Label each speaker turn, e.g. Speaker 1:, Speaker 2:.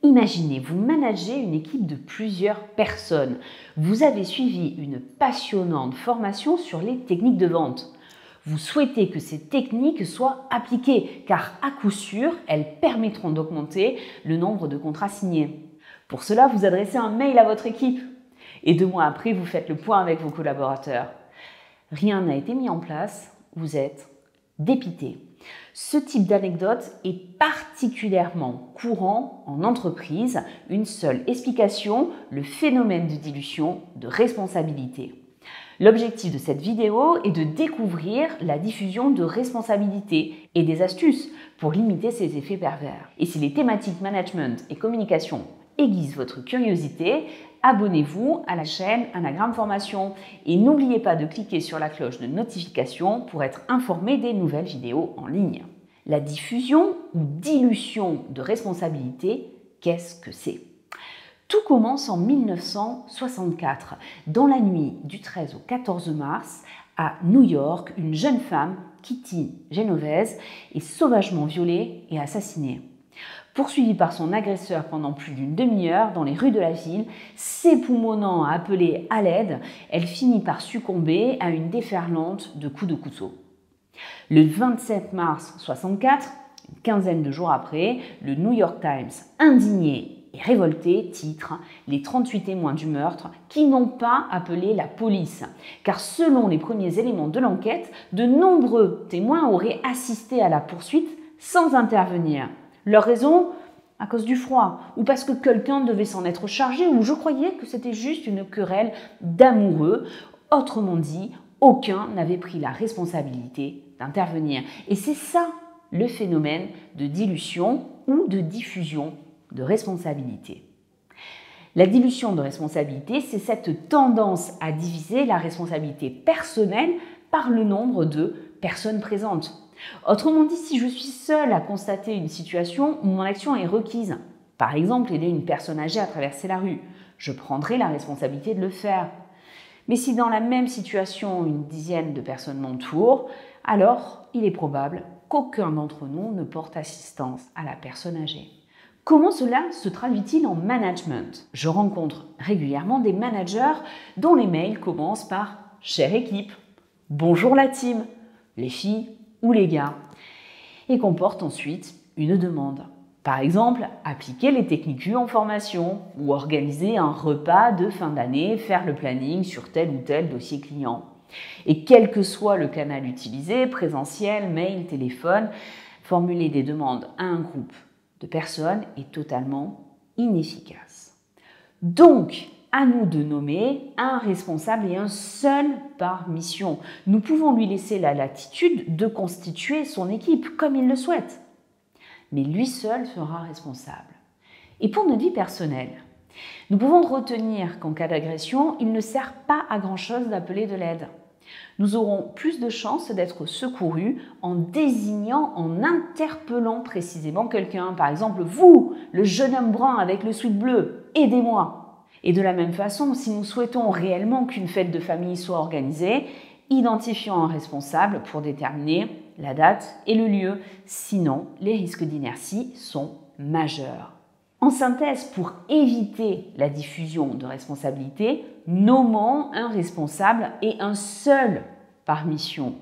Speaker 1: Imaginez, vous managez une équipe de plusieurs personnes. Vous avez suivi une passionnante formation sur les techniques de vente. Vous souhaitez que ces techniques soient appliquées, car à coup sûr, elles permettront d'augmenter le nombre de contrats signés. Pour cela, vous adressez un mail à votre équipe. Et 2 mois après, vous faites le point avec vos collaborateurs. Rien n'a été mis en place, vous êtes dépité. Ce type d'anecdote est particulièrement courant en entreprise. Une seule explication, le phénomène de dilution de responsabilité. L'objectif de cette vidéo est de découvrir la diffusion de responsabilité et des astuces pour limiter ces effets pervers. Et si les thématiques management et communication aiguisent votre curiosité, abonnez-vous à la chaîne Anagramme Formation et n'oubliez pas de cliquer sur la cloche de notification pour être informé des nouvelles vidéos en ligne. La diffusion ou dilution de responsabilité, qu'est-ce que c'est ? Tout commence en 1964. Dans la nuit du 13 au 14 mars, à New York, une jeune femme, Kitty Genovese, est sauvagement violée et assassinée. Poursuivie par son agresseur pendant plus d'une demi-heure dans les rues de la ville, s'époumonnant à appeler à l'aide, elle finit par succomber à une déferlante de coups de couteau. Le 27 mars 1964, une quinzaine de jours après, le New York Times, indigné et révolté, titre « Les 38 témoins du meurtre qui n'ont pas appelé la police ». Car selon les premiers éléments de l'enquête, de nombreux témoins auraient assisté à la poursuite sans intervenir. Leur raison ? À cause du froid, ou parce que quelqu'un devait s'en être chargé, ou je croyais que c'était juste une querelle d'amoureux. Autrement dit, aucun n'avait pris la responsabilité d'intervenir. Et c'est ça le phénomène de dilution ou de diffusion de responsabilité. La dilution de responsabilité, c'est cette tendance à diviser la responsabilité personnelle par le nombre de personnes présentes. Autrement dit, si je suis seule à constater une situation, mon action est requise. Par exemple, aider une personne âgée à traverser la rue. Je prendrai la responsabilité de le faire. Mais si dans la même situation, une dizaine de personnes m'entourent, alors il est probable qu'aucun d'entre nous ne porte assistance à la personne âgée. Comment cela se traduit-il en management ? Je rencontre régulièrement des managers dont les mails commencent par « Chère équipe »,« Bonjour la team »,« Les filles » ou les gars, et comportent ensuite une demande. Par exemple, appliquer les techniques U en formation ou organiser un repas de fin d'année, faire le planning sur tel ou tel dossier client. Et quel que soit le canal utilisé, présentiel, mail, téléphone, formuler des demandes à un groupe de personnes est totalement inefficace. Donc, à nous de nommer un responsable et un seul par mission. Nous pouvons lui laisser la latitude de constituer son équipe comme il le souhaite. Mais lui seul sera responsable. Et pour notre vie personnelle, nous pouvons retenir qu'en cas d'agression, il ne sert pas à grand-chose d'appeler de l'aide. Nous aurons plus de chances d'être secourus en désignant, en interpellant précisément quelqu'un. Par exemple, vous, le jeune homme brun avec le sweat bleu, aidez-moi. Et de la même façon, si nous souhaitons réellement qu'une fête de famille soit organisée, identifions un responsable pour déterminer la date et le lieu. Sinon, les risques d'inertie sont majeurs. En synthèse, pour éviter la diffusion de responsabilité, nommons un responsable et un seul par mission.